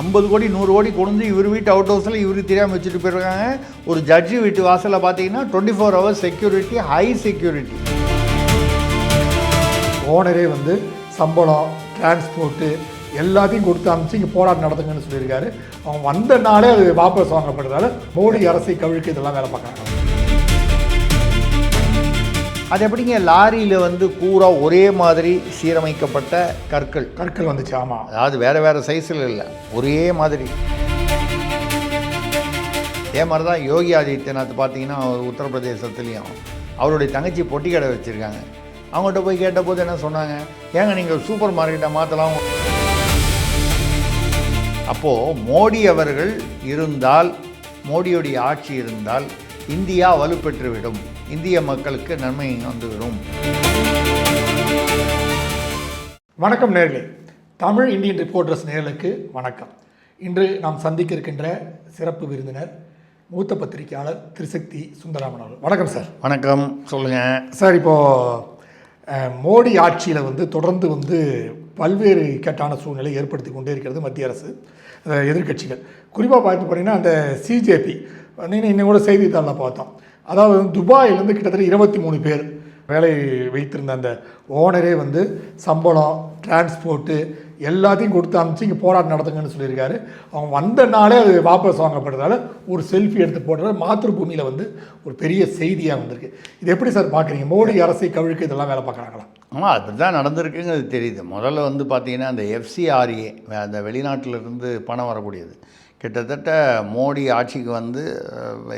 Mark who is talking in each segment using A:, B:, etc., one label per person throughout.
A: 50 கோடி 100 கோடி கொண்டு இவர் வீட்டு அவுட் ஹவுஸில் இவருக்கு தெரியாமல் வச்சுட்டு போயிருக்காங்க. ஒரு ஜட்ஜி வீட்டு வாசலில் பார்த்தீங்கன்னா 24 hours செக்யூரிட்டி, ஹை செக்யூரிட்டி.
B: ஓனரே வந்து சம்பளம், டிரான்ஸ்போர்ட்டு எல்லாத்தையும் கொடுத்து அனுப்பிச்சு இங்கே போராட்டம் நடத்துங்கன்னு சொல்லியிருக்காரு. அவங்க வந்த நாளே அது வாபஸ் வாங்கப்படுறதால மோடி அரசை கவிழ்க்கு இதெல்லாம் வேலை பார்க்குறாங்க.
A: அது எப்படிங்க லாரியில் வந்து பூரா ஒரே மாதிரி சீரமைக்கப்பட்ட கற்கள்
B: வந்துச்சு? ஆமாம்,
A: அதாவது வேறு வேறு சைஸில் இல்லை, ஒரே மாதிரி. அதே மாதிரி தான் யோகி ஆதித்யநாத் பார்த்தீங்கன்னா உத்தரப்பிரதேசத்துலேயும் அவருடைய தங்கச்சி பொட்டி கடை வச்சுருக்காங்க. அவங்கள்ட்ட போய் கேட்டபோது என்ன சொன்னாங்க, ஏங்க நீங்கள் சூப்பர் மார்க்கெட்டை மாற்றலாம். அப்போது மோடி அவர்கள் இருந்தால், மோடியுடைய ஆட்சி இருந்தால் இந்தியா வலுப்பெற்றுவிடும், இந்திய மக்களுக்கு நன்மை வந்துவிடும்.
B: வணக்கம் நேயர்களே, தமிழ் இந்தியன் ரிப்போர்ட்டர்ஸ் நேயர்களுக்கு வணக்கம். இன்று நாம் சந்திக்க இருக்கின்ற சிறப்பு விருந்தினர் மூத்த பத்திரிகையாளர் திருசக்தி சுந்தராமன் அவர்கள். வணக்கம் சார்.
A: வணக்கம், சொல்லுங்கள்
B: சார். இப்போது மோடி ஆட்சியில் வந்து தொடர்ந்து வந்து பல்வேறு இக்கட்டான சூழ்நிலை ஏற்படுத்தி கொண்டே இருக்கிறது மத்திய அரசு, எதிர்கட்சிகள். குறிப்பாக பார்த்து போனீங்கன்னா அந்த சிஜேபி இன்னும் கூட செய்தித்தாளில் பார்த்தோம். அதாவது துபாயிலேருந்து கிட்டத்தட்ட 23 பேர் வேலை வைத்திருந்த அந்த ஓனரே வந்து சம்பளம், டிரான்ஸ்போர்ட்டு எல்லாத்தையும் கொடுத்து அனுப்பிச்சு இங்கே போராட்டம் நடத்துங்கன்னு சொல்லியிருக்காரு. அவங்க வந்த நாளே அது வாபஸ் வாங்கப்படுறதால ஒரு செல்ஃபி எடுத்து போடுற மாத்திருபூமியில் வந்து ஒரு பெரிய செய்தியாக வந்திருக்கு. இது எப்படி சார் பார்க்குறீங்க? மோடி அரசை கவிழ்க்கு இதெல்லாம் வேலை பார்க்குறாங்களா?
A: ஆமாம், அப்படி தான் நடந்திருக்குங்கிறது தெரியுது. முதல்ல வந்து பார்த்திங்கன்னா அந்த FCRA, அந்த வெளிநாட்டிலிருந்து பணம் வரக்கூடியது, கிட்டத்தட்ட மோடி ஆட்சிக்கு வந்து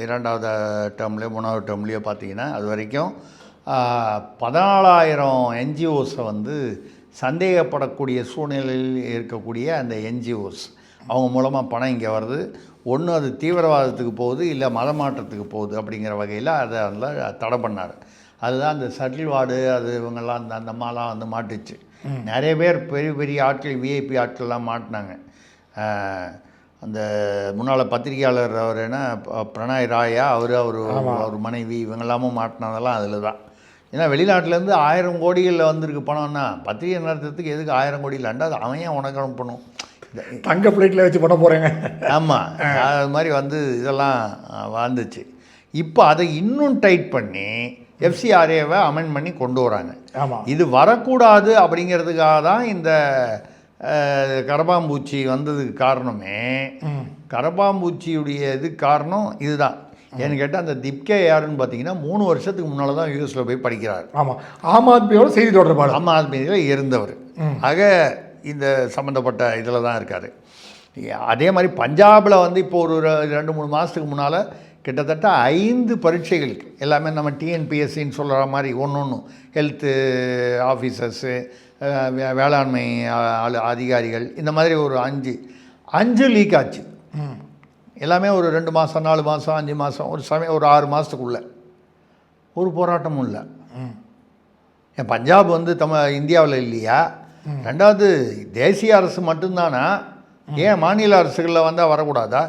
A: 2வது டேர்ம்லேயோ 3வது டேர்ம்லேயோ பார்த்திங்கன்னா அது வரைக்கும் 14,000 NGOஸை வந்து சந்தேகப்படக்கூடிய சூழ்நிலையில் இருக்கக்கூடிய அந்த NGOஸ் அவங்க மூலமாக பணம் இங்கே வருது. ஒன்று அது தீவிரவாதத்துக்கு போகுது, இல்லை மத மாற்றத்துக்கு போகுது அப்படிங்கிற வகையில் அதை அதில் தடை பண்ணார். அதுதான் அந்த சட்டில் வார்டு, அது இவங்கெல்லாம் அந்த அம்மாலாம் வந்து மாட்டுச்சு. நிறைய பேர் பெரிய பெரிய ஆட்கள், விஐபி ஆட்கள்லாம் மாட்டினாங்க. அந்த முன்னாள் பத்திரிகையாளர் அவர் என்ன பிரணாய் ராயா, அவர் மனைவி இவங்கெல்லாமும் மாட்டினதெல்லாம் அதில் தான். ஏன்னா வெளிநாட்டிலேருந்து 1000 கோடிகளில் வந்திருக்கு பணம்னா பத்திரிகை நடத்துறதுக்கு எதுக்கு 1000 கோடி இல்லைண்டா அது அவன் ஏன் உனக்கு அனுப்பணும்,
B: தங்க பிளேட்டில் வச்சு பண்ண போகிறேங்க.
A: ஆமாம், அது மாதிரி வந்து இதெல்லாம் வந்துச்சு. இப்போ அதை இன்னும் டைட் பண்ணி FCRAவை அமெண்ட் பண்ணி கொண்டு வராங்க.
B: ஆமாம், இது
A: வரக்கூடாது அப்படிங்கிறதுக்காக தான் இந்த கரப்பாம்பூச்சி வந்ததுக்கு காரணமே. கரப்பாம்பூச்சியுடைய இது காரணம் இதுதான். ஏன்னு கேட்டால் அந்த திப்கே யாருன்னு பார்த்தீங்கன்னா 3 வருஷத்துக்கு முன்னால் தான் யூஎஸில் போய் படிக்கிறார்.
B: ஆமாம், ஆம் ஆத்மியோட செய்தி தொடர்பாளர்,
A: ஆம் ஆத்மியில் இருந்தவர். ஆக இந்த சம்மந்தப்பட்ட இதில் தான் இருக்கார். அதே மாதிரி பஞ்சாபில் வந்து இப்போ ஒரு 2-3 மாதத்துக்கு முன்னால் கிட்டத்தட்ட 5 பரீட்சைகளுக்கு எல்லாமே நம்ம TNPSCன்னு சொல்கிற மாதிரி ஒன்று ஹெல்த்து ஆஃபீஸர்ஸு, வேளாண்மை அதிகாரிகள், இந்த மாதிரி ஒரு 5 லீக் ஆச்சு. எல்லாமே ஒரு 2 மாதம் 4 மாதம் 5 மாதம், ஒரு சமயம் ஒரு 6 மாதத்துக்குள்ளே ஒரு போராட்டமும் இல்லை. என் பஞ்சாப் வந்து இந்தியாவில் இல்லையா? 2வது தேசிய அரசு மட்டும்தானா? ஏன் மாநில அரசுகளில் வந்தால் வரக்கூடாதா?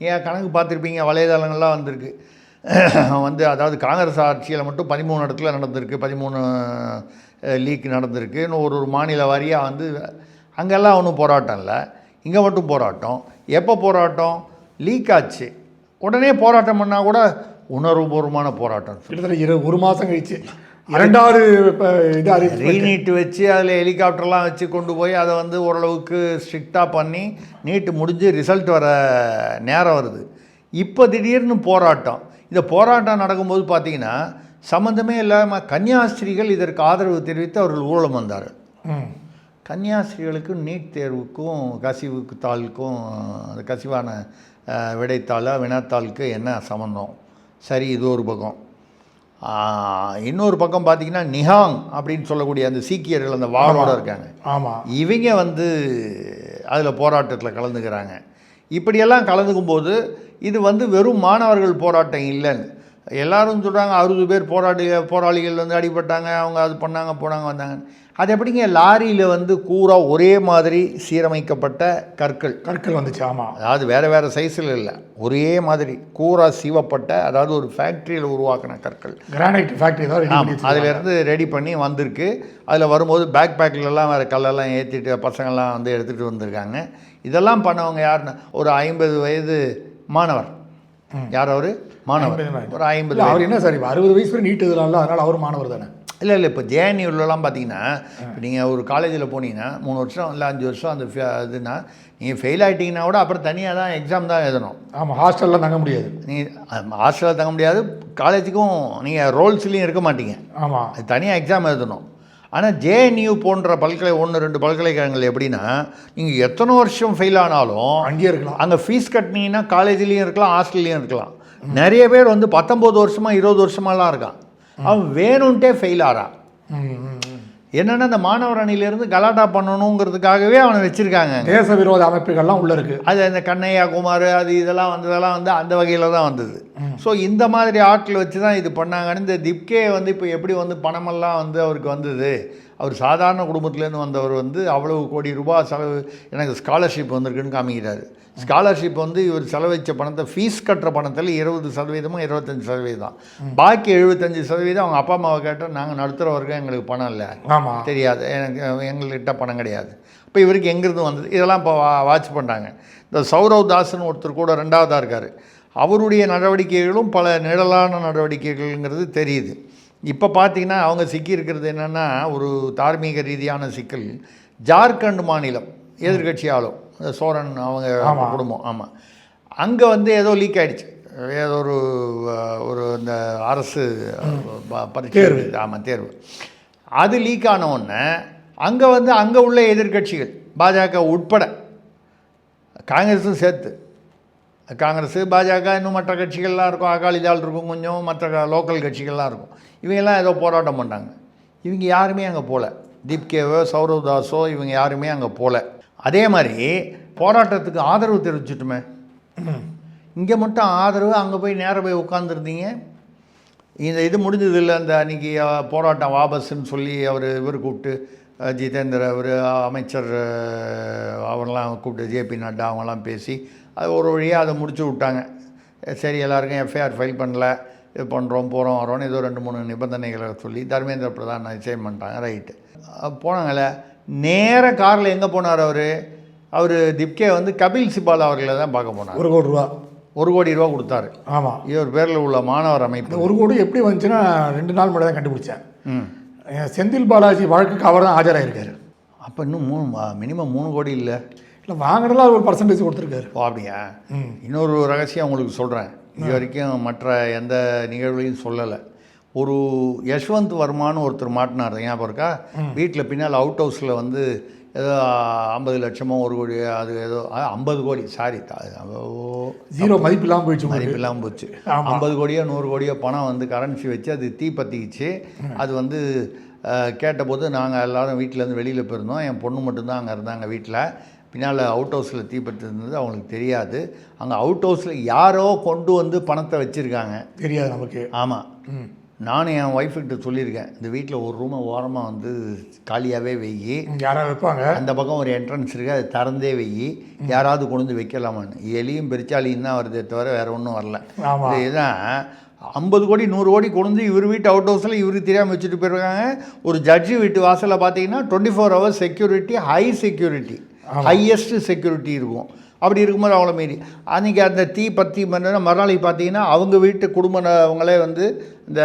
A: ஏன் கணக்கு பார்த்துருப்பீங்க, வலைதளங்கள்லாம் வந்திருக்கு. வந்து அதாவது காங்கிரஸ் ஆட்சியில் மட்டும் 13 இடத்துல நடந்திருக்கு, 13 லீக் நடந்திருக்கு. இன்னும் ஒரு மாநில வாரியாக வந்து அங்கெல்லாம் ஒன்றும் போராட்டம் இல்லை, இங்கே மட்டும் போராட்டம். எப்போ போராட்டம்? லீக் ஆச்சு உடனே போராட்டம் பண்ணால் கூட உணர்வுபூர்வமான போராட்டம்.
B: கிட்டத்தட்ட 1 மாதம் கழிச்சு 2வது இது
A: ரீநீட்டு வச்சு அதில் ஹெலிகாப்டர்லாம் வச்சு கொண்டு போய் அதை வந்து ஓரளவுக்கு ஸ்ட்ரிக்டாக பண்ணி நீட்டு முடிஞ்சு ரிசல்ட் வர நேரம் வருது. இப்போ திடீர்னு போராட்டம். இந்த போராட்டம் நடக்கும்போது பார்த்திங்கன்னா சம்மந்தமே இல்லாமல் கன்னியாஸ்திரிகள் இதற்கு ஆதரவு தெரிவித்து அவர்கள் ஊழலம் வந்தார். கன்னியாஸ்திரிகளுக்கும் நீட் தேர்வுக்கும் கசிவுக்கு தாளுக்கும் அந்த கசிவான விடைத்தாள வினாத்தாளுக்கு என்ன சம்மந்தம்? சரி, இது ஒரு பக்கம். இன்னொரு பக்கம் பார்த்திங்கன்னா நிஹாங் அப்படின்னு சொல்லக்கூடிய அந்த சீக்கியர்கள் அந்த வாளோடு இருக்காங்க.
B: ஆமாம்,
A: இவங்க வந்து அதில் போராட்டத்தில் கலந்துக்கிறாங்க. இப்படியெல்லாம் கலந்துக்கும்போது இது வந்து வெறும் மாணவர்கள் போராட்டம் இல்லைன்னு எல்லாரும் சொல்கிறாங்க. 60 பேர் போராளிகள் வந்து அடிபட்டாங்க, அவங்க அது பண்ணாங்க போனாங்க வந்தாங்க. அது எப்படிங்க லாரியில் வந்து கூரா ஒரே மாதிரி சீரமைக்கப்பட்ட கற்கள்
B: வந்துச்சு. ஆமாம்,
A: அதாவது வேறு சைஸில் இல்லை, ஒரே மாதிரி கூரா சீவப்பட்ட, அதாவது ஒரு ஃபேக்ட்ரியில் உருவாக்கின கற்கள்,
B: கிரானைட் ஃபேக்ட்ரி தான்.
A: அதிலேருந்து ரெடி பண்ணி வந்திருக்கு. அதில் வரும்போது பேக்லலாம் வேறு கல்லெல்லாம் ஏற்றிட்டு பசங்கள்லாம் வந்து எடுத்துகிட்டு வந்திருக்காங்க. இதெல்லாம் பண்ணவங்க யாருன்னு ஒரு 50 வயது மாணவர். யார் அவர்? மாணவர். ஒரு 50.
B: அவர் என்ன சார் இப்போ 60 வயசு வரை நீட் எழுதலாம்ல, அதனால் அவர் மாணவர் தானே?
A: இல்லை இப்போ ஜேஎன்யூலலாம் பார்த்தீங்கன்னா, இப்போ நீங்கள் ஒரு காலேஜில் போனீங்கன்னா 3 வருஷம் இல்லை 5 வருஷம் அந்த இதுனா நீங்கள் ஃபெயில் ஆகிட்டிங்கன்னா கூட அப்புறம் தனியாக தான் எக்ஸாம் தான் எழுதணும்.
B: ஆமாம், ஹாஸ்டலில் தங்க முடியாது.
A: நீங்கள் ஹாஸ்டலில் தங்க முடியாது, காலேஜுக்கும் நீங்கள் ரோல்ஸ்லேயும் இருக்க மாட்டீங்க.
B: ஆமாம்,
A: அது தனியாக எக்ஸாம் எழுதணும். ஆனால் ஜேஎன்யூ போன்ற 1-2 பல்கலைக்கழகங்கள் எப்படின்னா, நீங்கள் எத்தனை வருஷம் ஃபெயில் ஆனாலும்
B: அங்கேயே இருக்கலாம்.
A: அங்கே ஃபீஸ் கட்டினீங்கன்னா காலேஜ்லேயும் இருக்கலாம், ஹாஸ்டல்லையும் இருக்கலாம். நிறைய பேர் வந்து 19 வருஷமாக 20 வருஷமாலாம் இருக்கான். அவன் வேணும்ன்ட்டே ஃபெயில் ஆகிறான். என்னென்னா அந்த மாணவர் அணியிலேருந்து கலாட்டா பண்ணணுங்கிறதுக்காகவே அவனை வச்சுருக்காங்க.
B: தேச விரோத அமைப்புகள்லாம் உள்ளே இருக்குது.
A: அது அந்த கண்ணையா குமார் அது இதெல்லாம் வந்து அந்த வகையில் தான் வந்தது. ஸோ இந்த மாதிரி ஆட்கள் வச்சு தான் இது பண்ணாங்கன்னு. இந்த திப்கே வந்து இப்போ எப்படி வந்து பணமெல்லாம் வந்து அவருக்கு வந்தது, அவர் சாதாரண குடும்பத்துலேருந்து வந்தவர் வந்து அவ்வளவு கோடி ரூபாய் செலவு, எனக்கு ஸ்காலர்ஷிப் வந்திருக்குன்னு காமிக்கிறாரு. ஸ்காலர்ஷிப் வந்து இவர் செலவழித்த பணத்தை, ஃபீஸ் கட்டுற பணத்தில் 20% 25%. பாக்கி 75% அவங்க அப்பா அம்மாவை கேட்டால் நாங்கள் நடுத்துற வர்க்கம், எங்களுக்கு பணம் இல்லை,
B: ஆமாம்,
A: தெரியாது, எங்கள்கிட்ட பணம் கிடையாது. இப்போ இவருக்கு எங்கேருந்து வந்தது இதெல்லாம் இப்போ வாட்ச் பண்ணுறாங்க. இந்த சௌரவ் தாஸ்ன்னு ஒருத்தர் கூட 2வதாக இருக்கார். அவருடைய நடவடிக்கைகளும் பல நிழலான நடவடிக்கைகள்ங்கிறது தெரியுது. இப்போ பார்த்தீங்கன்னா அவங்க சிக்கியிருக்கிறது என்னென்னா, ஒரு தார்மீக ரீதியான சிக்கல். ஜார்க்கண்ட் மாநிலம் எதிர்கட்சி ஆளும் சோரன் அவங்க குடும்பம். ஆமாம், அங்கே வந்து ஏதோ லீக் ஆகிடுச்சு, ஏதோ ஒரு இந்த அரசு பரீட்சை. ஆமாம், தேர்வு. அது லீக் ஆனவுடனே அங்கே வந்து அங்கே உள்ள எதிர்கட்சிகள் பாஜக உட்பட, காங்கிரஸும் சேர்த்து, காங்கிரஸ் பாஜக இன்னும் மற்ற கட்சிகள்லாம் இருக்கும், அகாலிதால் இருக்கும், கொஞ்சம் மற்ற லோக்கல் கட்சிகள்லாம் இருக்கும். இவங்கெல்லாம் ஏதோ போராட்டம் பண்ணாங்க. இவங்க யாருமே அங்கே போகல. தீப்கேவோ சௌரவ் தாஸோ இவங்க யாருமே அங்கே போகல. அதே மாதிரி போராட்டத்துக்கு ஆதரவு தெரிவிச்சுட்டுமே, இங்கே மட்டும் ஆதரவு, அங்கே போய் நேராக போய் உட்காந்துருந்தீங்க. இந்த இது முடிஞ்சது இல்லை, அந்த அன்றைக்கி போராட்டம் வாபஸ்ன்னு சொல்லி இவர் கூப்பிட்டு ஜிதேந்திர அவர் அமைச்சர் அவரெல்லாம் கூப்பிட்டு ஜேபி நட்டா அவங்கெல்லாம் பேசி அது ஒரு வழியாக அதை முடிச்சு விட்டாங்க. சரி, எல்லாருக்கும் எஃப்ஐஆர் ஃபைல் பண்ணல, இது பண்ணுறோம் போகிறோம் வரோன்னு ஏதோ 2-3 நிபந்தனைகளை சொல்லி தர்மேந்திர பிரதான் நிச்சயம் பண்ணிட்டாங்க. ரைட்டு போனாங்களே, நேர காரில் எங்கே போனார் அவர் திப்கே வந்து கபில் சிபால் அவர்களை தான் பார்க்க போனார்.
B: 1 கோடி ரூபா
A: கொடுத்தாரு.
B: ஆமாம்,
A: இவர் பேரில் உள்ள மாணவர் அமைப்பு.
B: 1 கோடி எப்படி வந்துச்சுன்னா 2 நாள் மட்டும் தான் கண்டுபிடிச்சேன். செந்தில் பாலாஜி வழக்குக்கு அவர் தான் ஆஜராகிருக்காரு.
A: அப்போ இன்னும் மினிமம் 3 கோடி இல்லை
B: வாங்கினதுலாம் ஒரு பர்சன்டேஜ் கொடுத்துருக்காரு.
A: அப்படியா? இன்னொரு ரகசியம் உங்களுக்கு சொல்கிறேன், இது வரைக்கும் மற்ற எந்த நிகழ்வுலையும் சொல்லலை. ஒரு யஷ்வந்த் வர்மான்னு ஒருத்தர் மாட்டினார், ஞாபகம் இருக்கா? வீட்டில் பின்னால் அவுட் ஹவுஸில் வந்து ஏதோ 50 லட்சமோ 1 கோடி, அது ஏதோ 50 கோடி, சாரி,
B: ஜீரோ மதிப்பில்லாமல்
A: போச்சு. 50 கோடியோ 100 கோடியோ பணம் வந்து கரன்சி வச்சு அது தீப்பற்றிக்கிச்சு. அது வந்து கேட்டபோது நாங்கள் எல்லோரும் வீட்டிலேருந்து வெளியில் போயிருந்தோம், என் பொண்ணு மட்டும்தான் அங்கே இருந்தாங்க வீட்டில். பின்னால் அவுட் ஹவுஸில் தீப்பற்றி இருந்தது, அவங்களுக்கு தெரியாது. அங்கே அவுட் ஹவுஸில் யாரோ கொண்டு வந்து பணத்தை வச்சுருக்காங்க,
B: தெரியாது நமக்கு.
A: ஆமாம், நானும் என் ஒய்ஃபுக்கிட்ட சொல்லியிருக்கேன், இந்த வீட்டில் ஒரு ரூமை ஓரமாக வந்து காலியாகவே வெயி,
B: யாராவது வைப்பாங்க, அந்த
A: பக்கம் ஒரு என்ட்ரன்ஸ் இருக்குது, அது திறந்தே வெயி, யாராவது கொண்டு வந்து வைக்கலாமான்னு. எலியும் பெருச்சாலியும் தான் வருதே தவிர வேறு ஒன்றும் வரல. இதுதான் 50 கோடி 100 கோடி கொண்டு இவர் வீட்டு அவுட் ஹவுஸில் இவருக்கு தெரியாமல் வச்சுட்டு போயிருக்காங்க. ஒரு ஜட்ஜி வீட்டு வாசலில் பார்த்தீங்கன்னா 24 hours security, high security, highest security இருக்கும். அப்படி இருக்கும்போது அவ்வளோ மீறி அன்றைக்கி அந்த தீப்பத்தி மறுநாளைக்கு பார்த்தீங்கன்னா அவங்க வீட்டு குடும்பங்களே வந்து இந்த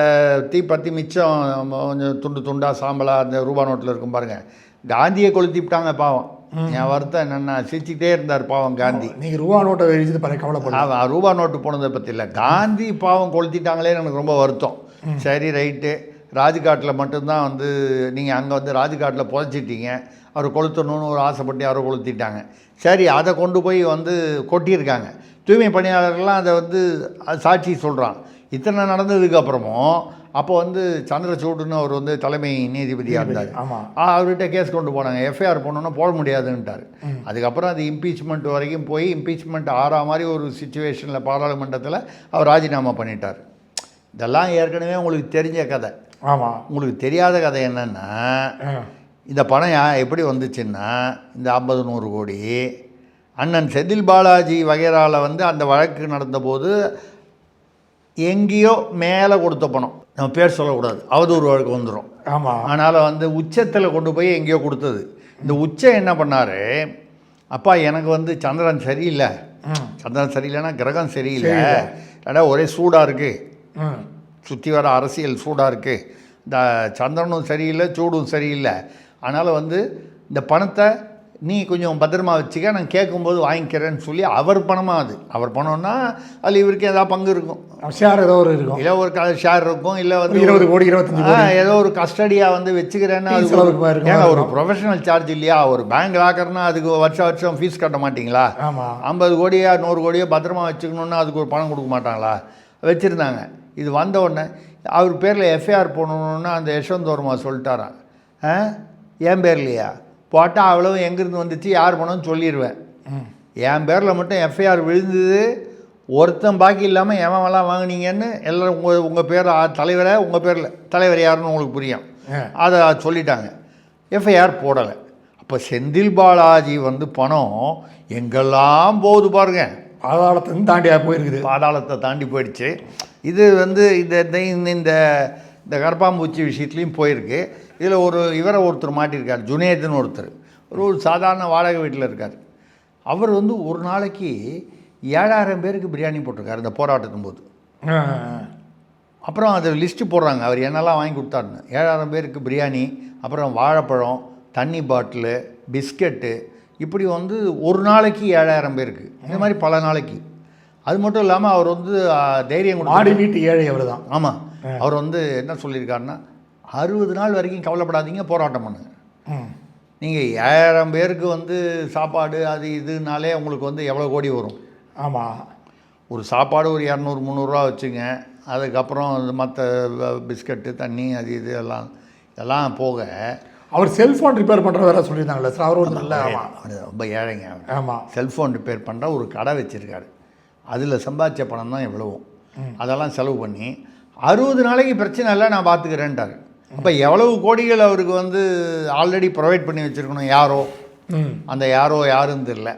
A: தீப்பத்தி மிச்சம் கொஞ்சம் துண்டாக சாம்பலாக அந்த ரூபா நோட்டில் இருக்கும் பாருங்கள், காந்தியை கொளுத்திவிட்டாங்க. பாவம், என் வருத்தம் என்னென்னா சிரிச்சுக்கிட்டே இருந்தார் பாவம் காந்தி.
B: நீங்கள் ரூபா நோட்டை வெளிச்சது பாருங்க, கவலைப்பட.
A: ரூபா நோட்டு போனதை பற்றி இல்லை, காந்தி பாவம் கொளுத்திட்டாங்களே எனக்கு ரொம்ப வருத்தம். சரி, ரைட்டு, ராஜ்காட்டில் மட்டும்தான் வந்து நீங்கள் அங்கே வந்து ராஜ்காட்டில் புதைச்சிட்டீங்க, அவர் கொளுத்தணும்னு ஒரு ஆசைப்பட்டு யாரோ கொளுத்திட்டாங்க. சரி, அதை கொண்டு போய் வந்து கொட்டியிருக்காங்க. தூய்மை பணியாளர்கள்லாம் அதை வந்து சாட்சி சொல்கிறான். இத்தனை நடந்ததுக்கப்புறமும் அப்போ வந்து சந்திரசூடுன்னு அவர் வந்து தலைமை நீதிபதியாக இருந்தார். அவர்கிட்ட கேஸ் கொண்டு போனாங்க, எஃப்ஐஆர் போனோன்னா போட முடியாதுன்ட்டார். அதுக்கப்புறம் அது இம்பீச்மெண்ட் வரைக்கும் போய் இம்பீச்மெண்ட் ஆறா மாதிரி ஒரு சுச்சுவேஷனில் பாராளுமன்றத்தில் அவர் ராஜினாமா பண்ணிட்டார். இதெல்லாம் ஏற்கனவே உங்களுக்கு தெரிஞ்ச கதை.
B: ஆமாம்,
A: உங்களுக்கு தெரியாத கதை என்னென்னா, இந்த பணம் எப்படி வந்துச்சுன்னா இந்த 50-100 கோடி அண்ணன் செந்தில் பாலாஜி வகைரால வந்து அந்த வழக்கு நடந்தபோது எங்கேயோ மேலே கொடுத்த பணம், நம்ம பேர் சொல்லக்கூடாது, அவதூறு வழக்கு வந்துடும்.
B: ஆமாம்.
A: அதனால் வந்து உச்சத்தில் கொண்டு போய் எங்கேயோ கொடுத்தது. இந்த உச்சம் என்ன பண்ணார், அப்பா எனக்கு வந்து சந்திரன் சரியில்லை, சந்திரன் சரியில்லைன்னா கிரகம் சரியில்லை, இடம் ஒரே சூடாக இருக்குது, சுற்றி வர அரசியல் சூடாக இருக்குது, இந்த சந்திரனும் சரியில்லை சூடும் சரியில்லை, அதனால் வந்து இந்த பணத்தை நீ கொஞ்சம் பத்திரமா வச்சுக்க, நான் கேட்கும்போது வாங்கிக்கிறேன்னு சொல்லி அவர் பணமாக, அது அவர் பணம்னா அதில் இவருக்கு ஏதாவது பங்கு இருக்கும்,
B: ஷேர் ஏதோ ஒரு இருக்கும்,
A: இல்லை ஒரு ஷேர் இருக்கும், இல்லை வந்து
B: 20 கோடி 25 கோடி
A: ஏதோ ஒரு கஸ்டடியாக வந்து வச்சுக்கிறேன்னா அது ஏங்க ஒரு ப்ரொஃபஷனல் சார்ஜ் இல்லையா? ஒரு பேங்க் லாக்கர்னா அதுக்கு வருஷம் ஃபீஸ் கட்ட மாட்டிங்களா?
B: ஆமாம்.
A: 50 கோடியா 100 கோடியோ பத்திரமா வச்சுக்கணுன்னா அதுக்கு ஒரு பணம் கொடுக்க மாட்டாங்களா? வச்சுருந்தாங்க. இது வந்த உடனே அவர் பேரில் எஃப்ஐஆர் போடணுன்னா அந்த யஷ்வந்த் வர்மா சொல்லிட்டாரான், என் பேர்லையா போட்டால் அவ்வளோ எங்கேருந்து வந்துச்சு யார் பணம்னு சொல்லிடுவேன், என் பேரில் மட்டும் எஃப்ஐஆர் விழுந்தது, ஒருத்தன் பாக்கி இல்லாமல் எவன்லாம் வாங்கினீங்கன்னு எல்லோரும் உங்கள் பேர் தலைவரை, உங்கள் பேரில் தலைவர் யாருன்னு உங்களுக்கு புரியும், அதை சொல்லிட்டாங்க, எஃப்ஐஆர் போடலை. அப்போ செந்தில் பாலாஜி வந்து பணம் எங்கெல்லாம் போகுது பாருங்க,
B: பாதாளத்தை தாண்டியாக போயிருக்குது,
A: பாதாளத்தை தாண்டி போயிடுச்சு. இது வந்து இந்த இந்த கரப்பாம்பூச்சி விஷயத்துலேயும் போயிருக்கு. இதில் ஒருத்தர் மாட்டியிருக்கார், ஜுனேதுன்னு ஒருத்தர், ஒரு சாதாரண வாடகை வீட்டில் இருக்கார். அவர் வந்து ஒரு நாளைக்கு 7000 பேருக்கு பிரியாணி போட்டிருக்காரு இந்த போராட்டத்தின் போது. அப்புறம் அது லிஸ்ட்டு போடுறாங்க அவர் என்னெல்லாம் வாங்கி கொடுத்தாருன்னு. 7000 பேருக்கு பிரியாணி, அப்புறம் வாழைப்பழம், தண்ணி பாட்டிலு, பிஸ்கெட்டு, இப்படி வந்து ஒரு நாளைக்கு 7000 பேருக்கு, இந்த மாதிரி பல நாளைக்கு. அது மட்டும் இல்லாமல் அவர் வந்து தைரியம் கொடுத்து,
B: ஆடி வீட்டு ஏழை அவர் தான்.
A: ஆமாம், அவர் வந்து என்ன சொல்லியிருக்காருன்னா 60 நாள் வரைக்கும் கவலைப்படாதீங்க, போராட்டம் பண்ணுங்க, நீங்கள் 7000 பேருக்கு வந்து சாப்பாடு அது இதுனாலே உங்களுக்கு வந்து எவ்வளோ கோடி வரும்?
B: ஆமாம்.
A: ஒரு சாப்பாடு ஒரு 200-300 ரூபா வச்சுங்க, அதுக்கப்புறம் மற்ற பிஸ்கட்டு தண்ணி அது இது எல்லாம் போக.
B: அவர் செல்ஃபோன் ரிப்பேர் பண்ணுற வேறு சொல்லியிருந்தாங்களே சார், அவர் ஒரு நல்ல,
A: ரொம்ப ஏழைங்க.
B: ஆமாம்,
A: செல்ஃபோன் ரிப்பேர் பண்ணுற ஒரு கடை வச்சுருக்காரு, அதில் சம்பாதிச்ச பணம் தான் எவ்வளவும், அதெல்லாம் செலவு பண்ணி 60 நாளைக்கு பிரச்சனை இல்லை நான் பார்த்துக்கிறேன்ட்டார். அப்போ எவ்வளவு கோடிகள் அவருக்கு வந்து ஆல்ரெடி ப்ரொவைட் பண்ணி வச்சுருக்கணும் யாரோ, அந்த யாரோ யாருன்னு தெரியல.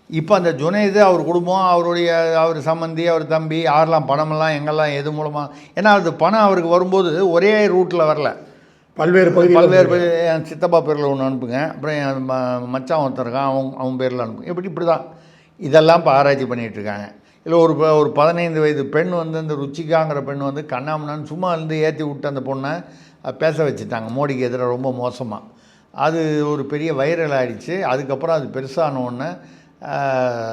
A: இப்போ அந்த ஜுனைது அவர் குடும்பம், அவர் சம்மந்தி, அவர் தம்பி யாரெல்லாம் பணமெல்லாம் எங்கெல்லாம் எது மூலமாக, ஏன்னா அது பணம் அவருக்கு வரும்போது ஒரே ரூட்டில் வரல, பல்வேறு என் சித்தப்பா பேரில் ஒன்று அனுப்புங்க, அப்புறம் என் மச்சான் ஒருத்தர் இருக்கான் அவன் பேரில் அனுப்புங்க, இப்படி தான் இதெல்லாம் இப்போ ஆராய்ச்சி பண்ணிகிட்ருக்காங்க. இல்லை ஒரு 15 வயது பெண் வந்து இந்த ருச்சிகாங்கிற பெண் வந்து கண்ணாமண்ணான்னு சும்மா இருந்து ஏற்றி விட்டு அந்த பொண்ணை பேச வச்சுட்டாங்க மோடிக்கு எதிராக ரொம்ப மோசமாக. அது ஒரு பெரிய வைரல் ஆகிடுச்சு. அதுக்கப்புறம் அது பெருசான ஒன்று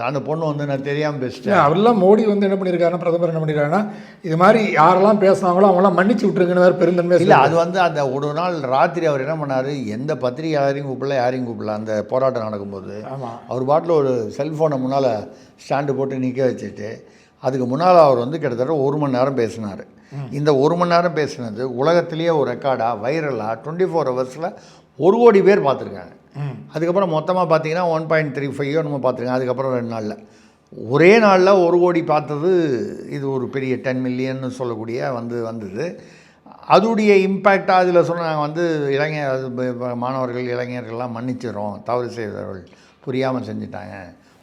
A: அந்த பொண்ணு வந்து நான் தெரியாமல் பேசிட்டேன்.
B: அவரெல்லாம் மோடி வந்து என்ன பண்ணியிருக்காருன்னா, பிரதமர் என்ன பண்ணியிருக்காருன்னா, இது மாதிரி யாரெல்லாம் பேசுனாங்களோ அவங்களாம் மன்னிச்சு விட்டுருங்கன்னு வேறு பெருந்தன்மை
A: இல்லை. அது வந்து அந்த ஒரு நாள் ராத்திரி அவர் என்ன பண்ணார், எந்த பத்திரிகையாளரையும் கூப்பிடல, யாரையும் கூப்பிடல. அந்த போராட்டம் நடக்கும்போது அவர் பாட்டில் ஒரு செல்ஃபோனை முன்னால் ஸ்டாண்டு போட்டு நிற்க வச்சுட்டு அதுக்கு முன்னால் அவர் வந்து கிட்டத்தட்ட 1 மணி நேரம் பேசினார். இந்த 1 மணி நேரம் பேசினது உலகத்திலேயே ஒரு ரெக்கார்டாக வைரலாக 24 ஹவர்ஸில் 1 கோடி பேர் பார்த்துருக்காங்க. அதுக்கப்புறம் மொத்தமாக பார்த்தீங்கன்னா 1.35 நம்ம பார்த்துருக்காங்க. அதுக்கப்புறம் 2 நாளில் ஒரே நாளில் 1 கோடி பார்த்தது இது ஒரு பெரிய 10 மில்லியன்னு சொல்லக்கூடிய வந்தது. அதுடைய இம்பேக்டாக அதில் சொன்னாங்க வந்து மாணவர்கள் இளைஞர்கள்லாம் மன்னிச்சிடறோம், தவறு செய்தவர்கள் புரியாமல் செஞ்சுட்டாங்க,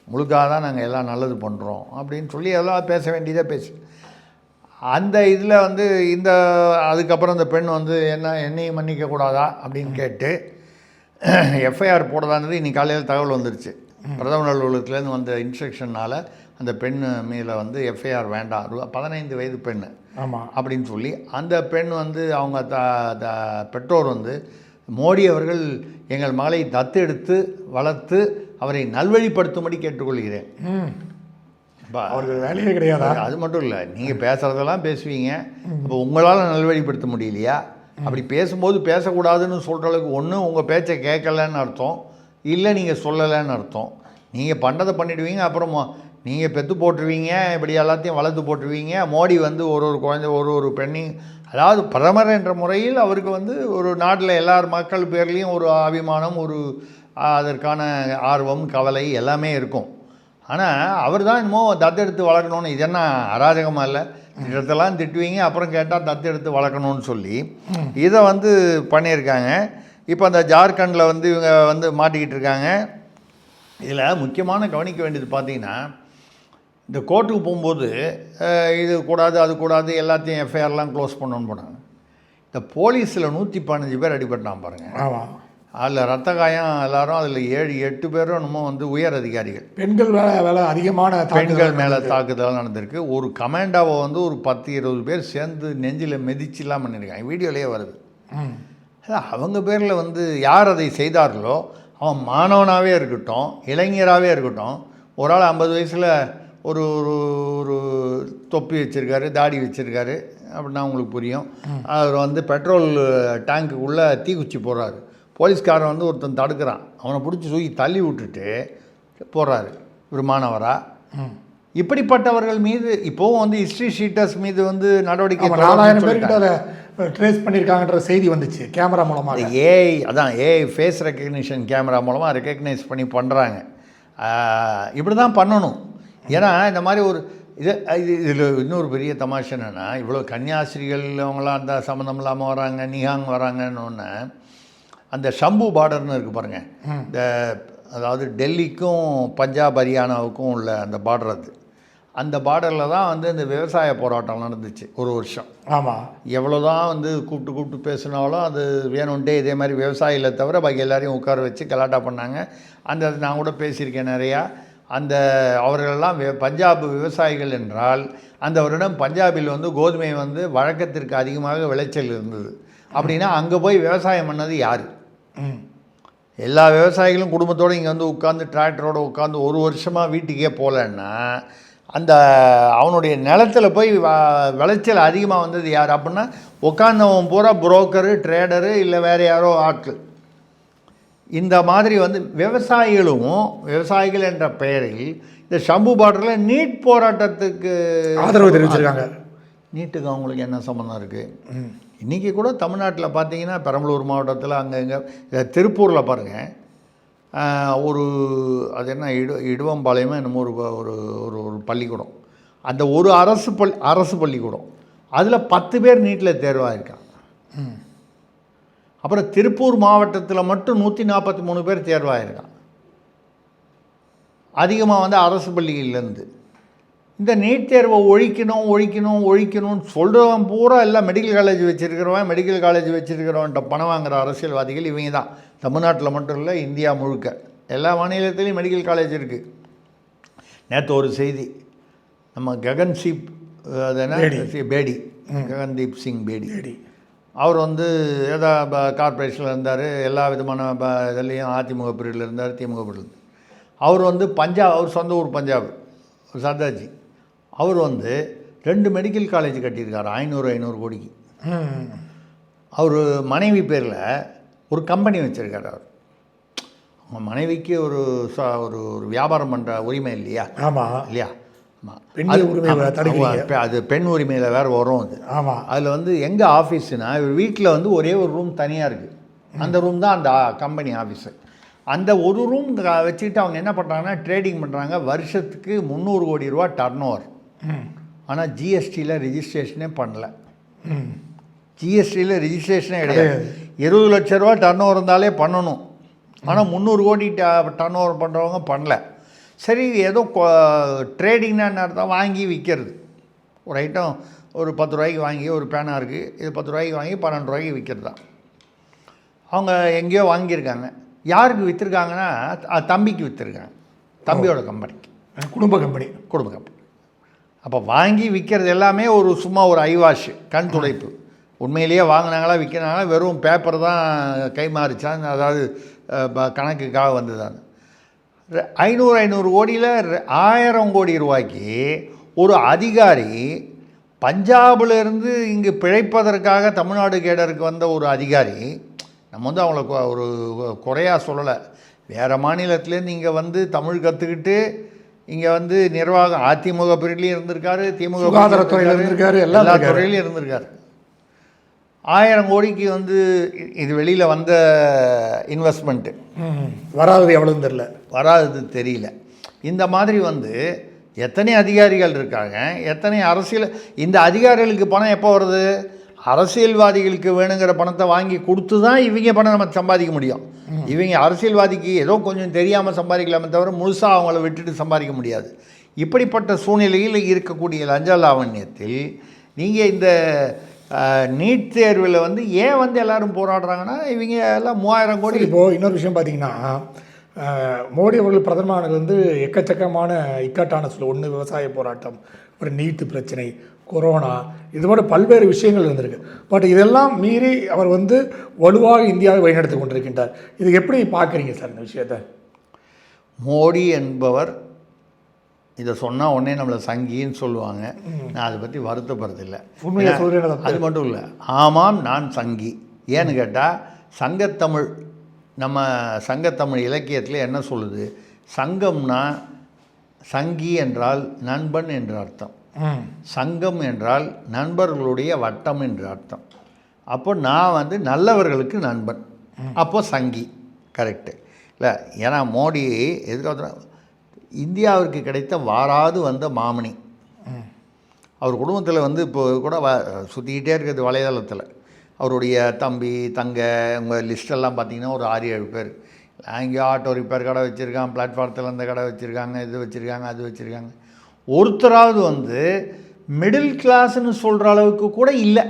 A: முழுக்காக தான் நாங்கள் எல்லாம் நல்லது பண்ணுறோம் அப்படின்னு சொல்லி எல்லாம் பேச வேண்டியதாக பேசு. அந்த இதில் வந்து அதுக்கப்புறம் அந்த பெண் வந்து என்னையும் மன்னிக்கக்கூடாதா அப்படின்னு கேட்டு எஃப்ஐஆர் போடதானது இன்றைக்கி காலையில் தகவல் வந்துருச்சு. பிரதமர் அலுவலகத்துலேருந்து வந்த இன்ஸ்ட்ரக்ஷனால் அந்த பெண் மீது வந்து எஃப்ஐஆர் வேண்டாம், 15 வயது பெண் அப்படின்னு சொல்லி அந்த பெண் வந்து அவங்க பெற்றோர் வந்து மோடி அவர்கள் எங்கள் மகளை தத்தெடுத்து வளர்த்து அவரை நல்வழிப்படுத்தும்படி கேட்டுக்கொள்கிறேன்.
B: அவருக்கு வேலையே கிடையாது.
A: அது மட்டும் இல்லை, நீங்கள் பேசுகிறதெல்லாம் பேசுவீங்க, இப்போ உங்களால் நல்வழிப்படுத்த முடியலையா? அப்படி பேசும்போது பேசக்கூடாதுன்னு சொல்கிற அளவுக்கு ஒன்று உங்கள் பேச்சை கேட்கலன்னு அர்த்தம், இல்லை நீங்கள் சொல்லலைன்னு அர்த்தம். நீங்கள் பண்ணதை பண்ணிவிடுவீங்க, அப்புறம் நீங்கள் பெற்று போட்டுருவீங்க, இப்படி எல்லாத்தையும் வளர்த்து போட்டுருவீங்க. மோடி வந்து ஒரு குழந்தை ஒரு பெண்ணையும், அதாவது பிரதமர் என்ற முறையில் அவருக்கு வந்து ஒரு நாட்டில் எல்லார் மக்கள் பேர்லேயும் ஒரு அபிமானம், அதற்கான ஆர்வம், கவலை எல்லாமே இருக்கும். ஆனால் அவர் தான் என்னமோ தத்தெடுத்து வளர்க்கணும்னு, இது என்ன அராஜகமாக இல்லை? இடத்தெல்லாம் திட்டுவீங்க, அப்புறம் கேட்டால் தத்தெடுத்து வளர்க்கணும்னு சொல்லி இதை வந்து பண்ணியிருக்காங்க. இப்போ அந்த ஜார்க்கண்டில் வந்து இவங்க வந்து மாட்டிக்கிட்டு இருக்காங்க. இதில் முக்கியமான கவனிக்க வேண்டியது பார்த்தீங்கன்னா, இந்த கோர்ட்டுக்கு போகும்போது இது கூடாது அது கூடாது எல்லாத்தையும் எஃப்ஐஆர்லாம் க்ளோஸ் பண்ணணும்னு போனாங்க. இந்த போலீஸில் 115 பேர் அடிபட்டான் பாருங்கள்.
B: ஆமாம்.
A: அதில் ரத்த காயம் எல்லாரும், அதில் 7-8 பேரும் என்னமோ வந்து உயர் அதிகாரிகள்.
B: பெண்கள் வேலை அதிகமான
A: பெண்கள் மேலே தாக்குதல் நடந்திருக்கு. ஒரு கமாண்டாவை வந்து ஒரு 10-20 பேர் சேர்ந்து நெஞ்சில் மிதிச்சுலாம் பண்ணியிருக்காங்க. வீடியோலேயே வருது. அவங்க பேரில் வந்து யார் அதை செய்தார்களோ அவன் மாணவனாகவே இருக்கட்டும், இளைஞராகவே இருக்கட்டும், ஒரு ஆள் 50 வயசில் ஒரு ஒரு ஒரு தொப்பி வச்சுருக்காரு, தாடி வச்சுருக்காரு அப்படின்னா உங்களுக்கு புரியும். அவர் வந்து பெட்ரோல் டேங்க்குள்ளே தீக்குச்சி போடுறாரு. போலீஸ்காரன் வந்து ஒருத்தன் தடுக்கிறான், அவனை பிடிச்சி தூக்கி தள்ளி விட்டுட்டு போடுறாரு. ஒரு மாணவரா இப்படிப்பட்டவர்கள் மீது இப்போவும் வந்து ஹிஸ்ட்ரி ஷீட்டர்ஸ் மீது வந்து நடவடிக்கை
B: 4000 பேர்கிட்ட ட்ரேஸ் பண்ணியிருக்காங்கன்ற செய்தி வந்துச்சு கேமரா மூலமாக.
A: ஏஐ அதான் ஏஐ ஃபேஸ் ரெக்கக்னிஷன் கேமரா மூலமாக ரெக்கக்னைஸ் பண்ணி பண்ணுறாங்க. இப்படி தான் பண்ணணும். ஏன்னா இந்த மாதிரி ஒரு இதில் இன்னொரு பெரிய தமாஷை என்னென்னா, இவ்வளோ கன்னியாஸ்திரிகள் அவங்களாம் அந்த சம்மந்தம் இல்லாமல் வராங்க, நிகாங் வராங்கன்னு ஒன்று. அந்த ஷம்பு பார்டர்னு இருக்குது பாருங்கள், இந்த அதாவது டெல்லிக்கும் பஞ்சாப் ஹரியானாவுக்கும் உள்ள அந்த பார்டர். அது அந்த பார்டரில் தான் வந்து இந்த விவசாய போராட்டம் நடந்துச்சு ஒரு வருஷம்.
B: ஆமாம்.
A: எவ்வளோ தான் வந்து கூப்பிட்டு பேசினாலும் அது வேணும்ன்ட்டே இதே மாதிரி விவசாயிகளை தவிர பாக்கி எல்லாரையும் உட்கார வச்சு கலாட்டா பண்ணாங்க. அந்த நான் கூட பேசியிருக்கேன் நிறையா. அந்த அவர்களெல்லாம் பஞ்சாப் விவசாயிகள் என்றால் அந்த வருடம் பஞ்சாபில் வந்து கோதுமை வந்து வழக்கத்திற்கு அதிகமாக விளைச்சல் இருந்தது. அப்படின்னா அங்கே போய் விவசாயம் பண்ணது யார்? எல்லா விவசாயிகளும் குடும்பத்தோடு இங்கே வந்து உட்காந்து டிராக்டரோடு உட்காந்து ஒரு வருஷமாக வீட்டுக்கே போகலன்னா அந்த அவனுடைய நிலத்தில் போய் விளைச்சல் அதிகமாக வந்தது யார்? அப்படின்னா உட்காந்தவன் பூரா புரோக்கரு, ட்ரேடரு, இல்லை வேறு யாரோ ஆட்கள். இந்த மாதிரி வந்து விவசாயிகள் என்ற பெயரில் இந்த ஷம்பு பார்டரில் நீட் போராட்டத்துக்கு
B: ஆதரவு தெரிவிச்சிருக்காங்க.
A: நீட்டுக்கு அவங்களுக்கு என்ன சம்மந்தம் இருக்குது? இன்றைக்கி கூட தமிழ்நாட்டில் பார்த்தீங்கன்னா பெரம்பலூர் மாவட்டத்தில் அங்கங்கே திருப்பூரில் பாருங்கள், ஒரு அது என்ன இடுவம்பாளையமாக என்னமோ ஒரு ஒரு ஒரு பள்ளிக்கூடம், அந்த ஒரு அரசு பள்ளிக்கூடம், அதில் 10 பேர் நீட்டில் தேர்வாயிருக்காங்க. அப்புறம் திருப்பூர் மாவட்டத்தில் மட்டும் 143 பேர் தேர்வாயிருக்காங்க. அதிகமாக வந்து அரசு பள்ளியிலேருந்து. இந்த நீட் தேர்வை ஒழிக்கணும்னு சொல்கிறவன் பூரா எல்லாம் மெடிக்கல் காலேஜ் வச்சுருக்கிறவன்ட்ட பணம் வாங்குகிற அரசியல்வாதிகள் இவங்க தான். தமிழ்நாட்டில் மட்டும் இல்லை, இந்தியா முழுக்க எல்லா மாநிலத்திலையும் மெடிக்கல் காலேஜ் இருக்குது. நேற்று ஒரு செய்தி, நம்ம ககன்தீப் பேடி, ககன்தீப் சிங் பேடி, அவர் வந்து ஏதோ கார்பரேஷனில் இருந்தார், எல்லா விதமான இதுலேயும் அதிமுக பீரியடில் இருந்தார், திமுக பீரியடில். அவர் வந்து அவர் சொந்த ஊர் பஞ்சாப், சர்தார்ஜி. அவர் வந்து 2 மெடிக்கல் காலேஜ் கட்டியிருக்காரு 500 கோடிக்கு. அவர் மனைவி பேரில் ஒரு கம்பெனி வச்சுருக்காரு. அவர் அவங்க மனைவிக்கு ஒரு ஒரு வியாபாரம் பண்ணுற உரிமை இல்லையா?
B: ஆமாம்,
A: இல்லையா?
B: அது
A: பெண் உரிமையில் வேறு வரும் அது.
B: ஆமாம்.
A: அதில் வந்து எங்கே ஆஃபீஸுனா, இவர் வீட்டில் வந்து ஒரே ஒரு ரூம் தனியாக இருக்குது. அந்த ரூம் தான் அந்த கம்பெனி ஆஃபீஸு. அந்த ஒரு ரூம் வச்சுக்கிட்டு அவங்க என்ன பண்ணுறாங்கன்னா ட்ரேடிங் பண்ணுறாங்க. வருஷத்துக்கு 300 கோடி ரூபா டர்ன் ஓவர். ஆனால் ஜிஎஸ்டியில் ரிஜிஸ்ட்ரேஷனே பண்ணல. ஜிஎஸ்டியில் ரிஜிஸ்ட்ரேஷனே கிடையாது. 20 லட்ச ரூபா டர்ன் ஓவர் இருந்தாலே பண்ணணும். ஆனால் 300 கோடி டர்ன் ஓவர் பண்ணுறவங்க பண்ணல. சரி, ஏதோ ட்ரேடிங்னா என்ன அர்த்தம்? வாங்கி விற்கிறது. ஒரு ஐட்டம் ஒரு 10 ரூபாய்க்கு வாங்கி, ஒரு பேனா இருக்குது, இது 10 ரூபாய்க்கு வாங்கி 12 ரூபாய்க்கு விற்கிறது தான். அவங்க எங்கேயோ வாங்கியிருக்காங்க. யாருக்கு விற்றுருக்காங்கன்னா தம்பிக்கு விற்றுருக்காங்க, தம்பியோட கம்பெனிக்கு,
B: குடும்ப கம்பெனி.
A: அப்போ வாங்கி விற்கிறது எல்லாமே ஒரு சும்மா ஒரு ஐவாஷ், கண் துடைப்பு. உண்மையிலேயே வாங்கினாங்களா விற்கிறாங்களா வெறும் பேப்பர் தான் கை மாறிச்சான், அதாவது கணக்குக்காக வந்ததான். 500 கோடியில் 1000 கோடி ரூபாய்க்கு ஒரு அதிகாரி பஞ்சாபிலேருந்து இங்கு பிழைப்பதற்காக தமிழ்நாடு கேடருக்கு வந்த ஒரு அதிகாரி. நம்ம வந்து அவங்கள ஒரு குறையாக சொல்லலை. வேறு மாநிலத்துலேருந்து இங்கே வந்து தமிழ் கற்றுக்கிட்டு இங்கே வந்து நிர்வாகம் அதிமுக பீரியட்லேயும் இருந்திருக்காரு, திமுக
B: சுகாதாரத்துறையில் இருந்திருக்காரு, எல்லா
A: துறையிலையும் இருந்திருக்காரு. 1000 கோடிக்கு வந்து இது வெளியில் வந்த இன்வெஸ்ட்மெண்ட்டு வராதது தெரியல. இந்த மாதிரி வந்து எத்தனை அதிகாரிகள் இருக்காங்க, எத்தனை அரசியல். இந்த அதிகாரிகளுக்கு பணம் எப்போ வருது? அரசியல்வாதிகளுக்கு வேணுங்கிற பணத்தை வாங்கி கொடுத்து தான் இவங்க பணம் நம்ம சம்பாதிக்க முடியும். இவங்க அரசியல்வாதிக்கு ஏதோ கொஞ்சம் தெரியாமல் சம்பாதிக்கலாமே தவிர முழுசாக அவங்கள விட்டுட்டு சம்பாதிக்க முடியாது. இப்படிப்பட்ட சூழ்நிலையில் இருக்கக்கூடிய லஞ்ச லாவண்யத்தில் நீங்கள் இந்த நீட் தேர்வில் வந்து ஏன் வந்து எல்லோரும் போராடுறாங்கன்னா இவங்க எல்லாம் 3000 கோடி.
B: இப்போது இன்னொரு விஷயம் பார்த்தீங்கன்னா, மோடி அவர்கள் பிரதமர் வந்து எக்கச்சக்கமான இக்கட்டான சூழல், ஒன்று விவசாய போராட்டம், அப்புறம் நீட்டு பிரச்சனை, கொரோனா, இது மாதிரி பல்வேறு விஷயங்கள் இருந்திருக்கு. பட் இதெல்லாம் மீறி அவர் வந்து வலுவாக இந்தியாவை வழிநடத்தி கொண்டிருக்கின்றார். இது எப்படி பார்க்குறீங்க சார் இந்த விஷயத்தை?
A: மோடி என்பவர் இதை சொன்னால் உடனே நம்மளை சங்கின்னு சொல்லுவாங்க. நான் அதை பற்றி வருத்தப்படுறதில்லை.
B: உண்மையாக சொல்கிறேன்.
A: அது மட்டும் இல்லை, ஆமாம் நான் சங்கி. ஏன்னு கேட்டால் சங்கத்தமிழ், நம்ம சங்கத்தமிழ் இலக்கியத்தில் என்ன சொல்லுது? சங்கம்னா சங்கி என்றால் நண்பன் என்று அர்த்தம், சங்கம் என்றால் நண்பர்களுடைய வட்டம் என்று அர்த்தம். அப்போ நான் வந்து நல்லவர்களுக்கு நண்பன், அப்போ சங்கி. கரெக்டு இல்லை? ஏன்னா மோடி எதுக்காக இந்தியாவிற்கு கிடைத்த வாராது வந்த மாமணி. அவர் குடும்பத்தில் வந்து இப்போ கூட சுற்றிக்கிட்டே இருக்கிறது வலைதளத்தில். அவருடைய தம்பி தங்க உங்கள் லிஸ்டெல்லாம் பார்த்திங்கன்னா ஒரு 6-7 பேர். எங்கேயோ ஆட்டோ ரிப்பேர் கடை வச்சுருக்காங்க, பிளாட்ஃபாரத்தில் அந்த கடை வச்சுருக்காங்க, இது வச்சுருக்காங்க, அது வச்சுருக்காங்க. ஒருத்தராவது வந்து மிடில் கிளாஸ்ன்னு சொல்கிற அளவுக்கு கூட இல்லை.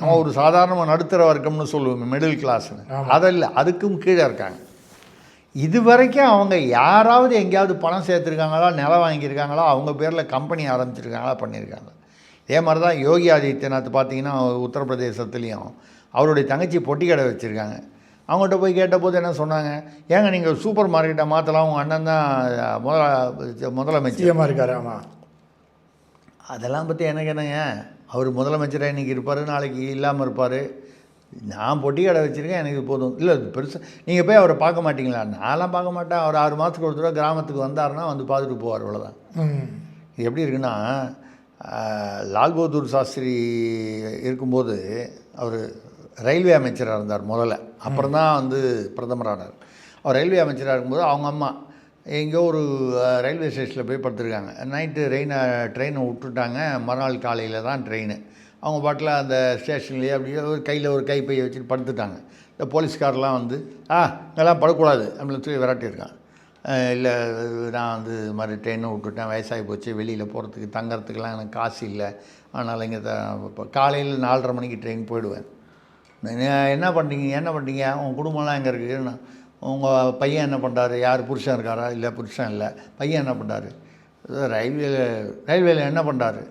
A: நம்ம ஒரு சாதாரண நடுத்தர வர்க்கம்னு சொல்லுவோம் மிடில் கிளாஸ்ன்னு, அதில்லை, அதுக்கும் கீழே இருக்காங்க. இது வரைக்கும் அவங்க யாராவது எங்கேயாவது பணம் சேர்த்துருக்காங்களா, நிலம் வாங்கியிருக்காங்களா, அவங்க பேரில் கம்பெனி ஆரம்பிச்சிருக்காங்களா, பண்ணியிருக்காங்க. இதே மாதிரி தான் யோகி ஆதித்யநாத் பார்த்திங்கன்னா உத்தரப்பிரதேசத்துலேயும் அவருடைய தங்கச்சி பொட்டி கடை வச்சுருக்காங்க. அவங்கள்ட்ட போய் கேட்டபோது என்ன சொன்னாங்க? ஏங்க நீங்கள் சூப்பர் மார்க்கெட்டை மாற்றலாம், உங்கள் அண்ணன் தான் முதலமைச்சர்
B: இருக்காரு. ஆமாம்,
A: அதெல்லாம் பற்றி எனக்கு என்னங்க? அவர் முதலமைச்சராக இன்றைக்கி இருப்பார், நாளைக்கு இல்லாமல் இருப்பார். நான் பொட்டி கடை வச்சுருக்கேன், எனக்கு போதும். இல்லை பெருசாக நீங்கள் போய் அவரை பார்க்க மாட்டிங்களா? நான்லாம் பார்க்க மாட்டேன். அவர் 6 மாதத்துக்கு ஒரு தடவை கிராமத்துக்கு வந்தாருன்னா வந்து பார்த்துட்டு போவார், அவ்வளோதான். இது எப்படி இருக்குன்னா, லால் பகதூர் சாஸ்திரி இருக்கும்போது அவர் ரயில்வே அமைச்சராக இருந்தார் முதல்ல, அப்புறம் தான் வந்து பிரதமரானார். அவர் ரயில்வே அமைச்சராக இருக்கும்போது அவங்க அம்மா எங்கேயோ ஒரு ரயில்வே ஸ்டேஷனில் போய் படுத்துருக்காங்க. நைட்டு ட்ரெயினை விட்டுட்டாங்க, மறுநாள் காலையில் தான் ட்ரெயின். அவங்க பாட்டில் அந்த ஸ்டேஷன்லேயே அப்படியே ஒரு கையில் ஒரு கைப்பையை வச்சுட்டு படுத்துட்டாங்க. இந்த போலீஸ்காரெலாம் வந்து இங்கெல்லாம் படக்கூடாது அப்படின்னு சொல்லி விரட்டியிருக்கான். இல்லை நான் வந்து இது மாதிரி ட்ரெயினை விட்டுட்டேன், வயசாகி போச்சு, வெளியில் போகிறதுக்கு தங்கறதுக்கெலாம் எனக்கு காசு இல்லை, அதனால் இங்கே இப்போ காலையில் 4:30 மணிக்கு ட்ரெயின் போயிடுவேன். என்ன பண்ணுறீங்க? உங்கள் குடும்பம்லாம் எங்கே இருக்குது? உங்கள் பையன் என்ன பண்ணுறாரு? யார் புருஷன் இருக்காரா? இல்லை புருஷன் இல்லை. பையன் என்ன பண்ணுறாரு? ரயில்வேல என்ன பண்ணுறாரு?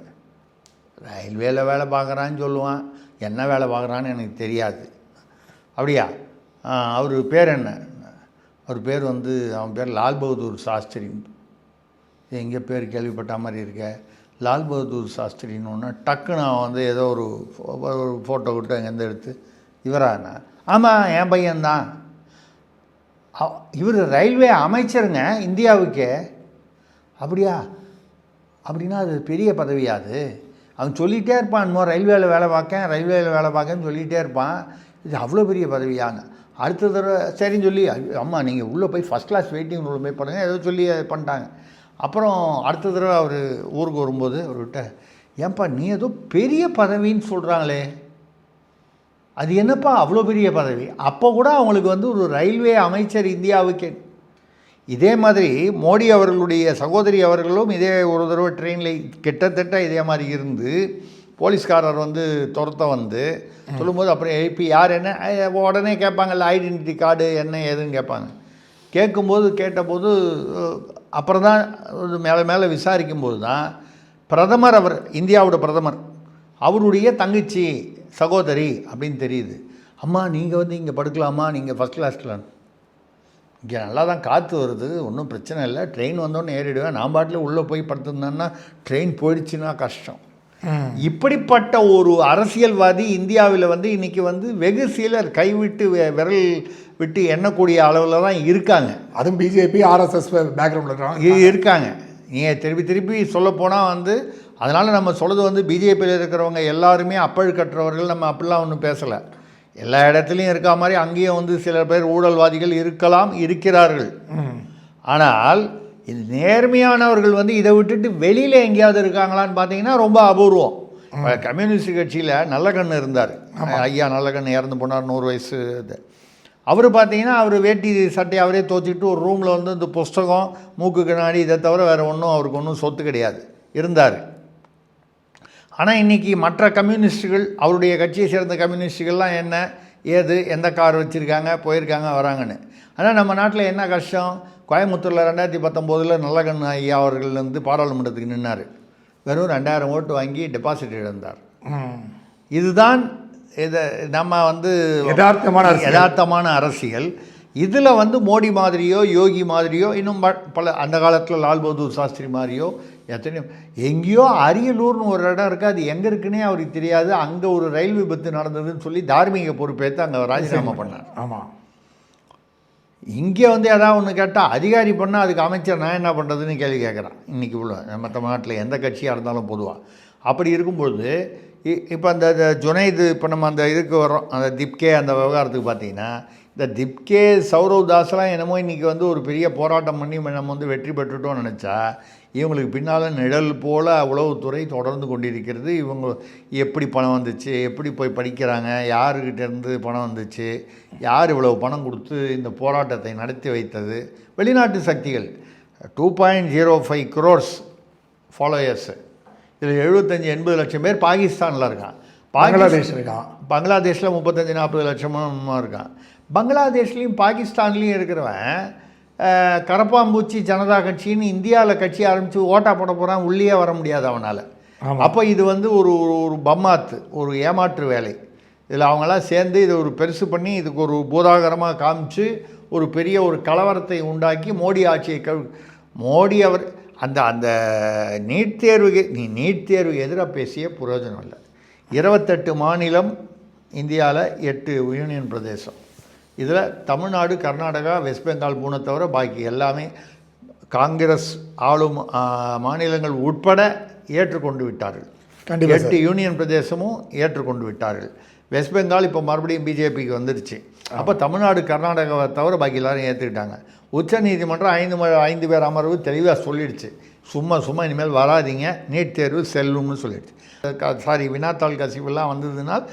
A: ரயில்வேல வேலை பார்க்குறான்னு சொல்லுவான், என்ன வேலை பார்க்குறான்னு எனக்கு தெரியாது. அப்படியா? அவர் பேர் என்ன? அவர் பேர் வந்து அவன் பேர் லால் பகதூர் சாஸ்திரி. எங்கே பேர் கேள்விப்பட்ட மாதிரி இருக்க? லால் பகதூர் சாஸ்திரின்னு ஒன்று டக்குன்னு அவன் வந்து ஏதோ ஒரு ஃபோட்டோ விட்டு அங்கேருந்து எடுத்து இவராண்ணா? ஆமாம், என் பையன்தான். இவர் ரயில்வே அமைச்சருங்க இந்தியாவுக்கே. அப்படியா? அப்படின்னா அது பெரிய பதவியாது. அவன் சொல்லிகிட்டே இருப்பான், இன்னும் ரயில்வேயில் வேலை பார்க்கன்னு சொல்லிகிட்டே இருப்பான். இது அவ்வளோ பெரிய பதவியாங்க. அடுத்த தடவை சரின்னு சொல்லி, அம்மா நீங்கள் உள்ளே போய் ஃபஸ்ட் கிளாஸ் வெயிட்டிங் ரூமில் போய் பண்ணுங்கள், ஏதோ சொல்லி பண்ணிட்டாங்க. அப்புறம் அடுத்த தடவை அவர் ஊருக்கு வரும்போது அவர்கிட்ட, ஏன்பா நீ ஏதோ பெரிய பதவின்னு சொல்கிறாங்களே, அது என்னப்பா அவ்வளோ பெரிய பதவி? அப்போ கூட அவங்களுக்கு வந்து ஒரு ரயில்வே அமைச்சர் இந்தியாவுக்கே. இதே மாதிரி மோடி அவர்களுடைய சகோதரி அவர்களும் இதே ஒரு தடவை ட்ரெயினில் கிட்டத்தட்ட இதே மாதிரி இருந்து போலீஸ்காரர் வந்து துரத்த வந்து சொல்லும்போது அப்புறம் எழுப்பி யார் என்ன உடனே கேட்பாங்கல்ல, ஐடென்டிட்டி கார்டு என்ன ஏதுன்னு கேட்பாங்க. கேட்டபோது அப்புறம் தான் மேலே விசாரிக்கும்போது தான் பிரதமர், அவர் இந்தியாவோட பிரதமர், அவருடைய தங்கச்சி சகோதரி அப்படின்னு தெரியுது. அம்மா நீங்கள் வந்து இங்கே படுக்கலாமா, நீங்கள் ஃபஸ்ட் கிளாஸில், இங்கே நல்லா தான் காற்று வருது, ஒன்றும் பிரச்சனை இல்லை, ட்ரெயின் வந்தோன்னு ஏறிடுவேன், நான் பாட்டில் உள்ளே போய் படுத்துருந்தேன்னா ட்ரெயின் போயிடுச்சுன்னா கஷ்டம். இப்படிப்பட்ட ஒரு அரசியல்வாதி இந்தியாவில் வந்து இன்றைக்கி வந்து வெகு சிலர் கைவிட்டு விரல் விட்டு எண்ணக்கூடிய அளவில் தான் இருக்காங்க.
B: அதுவும் பிஜேபி ஆர்எஸ்எஸ் பேக்ரவுண்டில்
A: இருக்காங்க. நீங்கள் திருப்பி சொல்லப்போனால் வந்து அதனால் நம்ம சொல்கிறது வந்து பிஜேபியில் இருக்கிறவங்க எல்லாருமே அப்பழு கட்டுறவர்கள், நம்ம அப்படிலாம் ஒன்றும் பேசலை. எல்லா இடத்துலையும் இருக்கா மாதிரி அங்கேயும் வந்து சில பேர் ஊழல்வாதிகள் இருக்கிறார்கள். ஆனால் இது நேர்மையானவர்கள் வந்து இதை விட்டுட்டு வெளியில் எங்கேயாவது இருக்காங்களான்னு பார்த்தீங்கன்னா ரொம்ப அபூர்வம். கம்யூனிஸ்ட் கட்சியில் நல்லகண்ணு இருந்தார், ஐயா நல்லகண்ணு இறந்து போனார் 100 வயசு. இது அவர் பார்த்தீங்கன்னா அவர் வேட்டி சட்டையை அவரே துவச்சிக்கிட்டு ஒரு ரூமில் வந்து இந்த புஸ்தகம் மூக்கு கண்ணாடி இதை தவிர வேறு ஒன்றும் அவருக்கு ஒன்றும் சொத்து கிடையாது இருந்தார். ஆனால் இன்றைக்கி மற்ற கம்யூனிஸ்ட்டுகள், அவருடைய கட்சியை சேர்ந்த கம்யூனிஸ்ட்டுகள்லாம் என்ன ஏது எந்த கார் வச்சுருக்காங்க போயிருக்காங்க வராங்கன்னு. ஆனால் நம்ம நாட்டில் என்ன கஷ்டம், கோயம்புத்தூரில் 2019 நல்லகண்ணு ஐயா அவர்கள் வந்து பாராளுமன்றத்துக்கு நின்னார், வெறும் 2000 ஓட்டு வாங்கி டெபாசிட் இழந்தார். இதுதான் இதை நம்ம வந்து யதார்த்தமான அரசியல். இதில் வந்து மோடி மாதிரியோ யோகி மாதிரியோ இன்னும் பல அந்த காலத்தில் லால் பகதூர் சாஸ்திரி மாதிரியோ எத்தனையோ, எங்கேயோ அரியலூர்னு ஒரு இடம் இருக்குது, அது எங்கே இருக்குன்னே அவருக்கு தெரியாது, அங்கே ஒரு ரயில் விபத்து நடந்ததுன்னு சொல்லி தார்மீக பொறுப்பேற்று அங்கே ராஜினாமா பண்ணார்.
B: ஆமாம்,
A: இங்கே வந்து ஏதாவது ஒன்று கேட்டால் அதிகாரி பண்ணால் அதுக்கு அமைச்சர் நான் என்ன பண்ணுறதுன்னு கேள்வி கேட்குறான். இன்றைக்கி உள்ள நம்ம தமிழ்நாட்டில் எந்த கட்சியாக இருந்தாலும் பொதுவாக அப்படி இருக்கும்பொழுது இப்போ அந்த ஜுனைது, இப்போ நம்ம அந்த இதுக்கு வர்றோம், அந்த திப்கே அந்த விவகாரத்துக்கு பார்த்தீங்கன்னா, இந்த திப்கே சௌரவ் தாஸ்லாம் என்னமோ இன்றைக்கி வந்து ஒரு பெரிய போராட்டம் பண்ணி நம்ம வந்து வெற்றி பெற்றுட்டோம்னு நினச்சா, இவங்களுக்கு பின்னால் நிழல் போல் உளவுத்துறை தொடர்ந்து கொண்டிருக்கிறது. இவங்க எப்படி பணம் வந்துச்சு, எப்படி போய் படிக்கிறாங்க, யாருக்கிட்டேருந்து பணம் வந்துச்சு, யார் இவ்வளவு பணம் கொடுத்து இந்த போராட்டத்தை நடத்தி வைத்தது, வெளிநாட்டு சக்திகள் 2.05 crores ஃபாலோயர்ஸு, இதில் 75-80 லட்சம் பேர் பாகிஸ்தானில் இருக்கான்,
B: பங்களாதேஷ் இருக்கான்,
A: பங்களாதேஷில் 35-40 லட்சமாக இருக்கான். பங்களாதேஷ்லேயும் பாகிஸ்தான்லேயும் இருக்கிறவன் கரப்பாம்பூச்சி ஜனதா கட்சின்னு இந்தியாவில் கட்சி ஆரம்பித்து ஓட்டா போட போகிறான், உள்ளே வர முடியாது அவனால். அப்போ இது வந்து ஒரு ஒரு பம்மாத்து, ஒரு ஏமாற்று வேலை. இதில் அவங்களாம் சேர்ந்து இதை ஒரு பெருசு பண்ணி இதுக்கு ஒரு பூதாகரமாக காமிச்சு ஒரு பெரிய ஒரு கலவரத்தை உண்டாக்கி மோடி ஆட்சியை மோடி அவர் அந்த அந்த நீட் தேர்வுக்கு நீட் தேர்வு எதிராக பேசிய பிரயோஜனம் இல்லை. 28 மாநிலம் இந்தியாவில், 8 யூனியன் பிரதேசம், இதில் தமிழ்நாடு, கர்நாடகா, வெஸ்ட் பெங்கால் 3 தவிர பாக்கி எல்லாமே காங்கிரஸ் ஆளும் மாநிலங்கள் உட்பட ஏற்றுக்கொண்டு விட்டார்கள். 8 யூனியன் பிரதேசமும் ஏற்றுக்கொண்டு விட்டார்கள். வெஸ்ட் பெங்கால் இப்போ மறுபடியும் பிஜேபிக்கு வந்துடுச்சு. அப்போ தமிழ்நாடு, கர்நாடகாவை தவிர பாக்கி எல்லோரும் ஏற்றுக்கிட்டாங்க. உச்ச நீதிமன்றம் 5 பேர் அமர்வு தெளிவாக சொல்லிடுச்சு, சும்மா இனிமேல் வராதிங்க, நீட் தேர்வு செல்லும்னு சொல்லிடுச்சு. வினாத்தாள் கசிவெல்லாம் வந்ததுனால்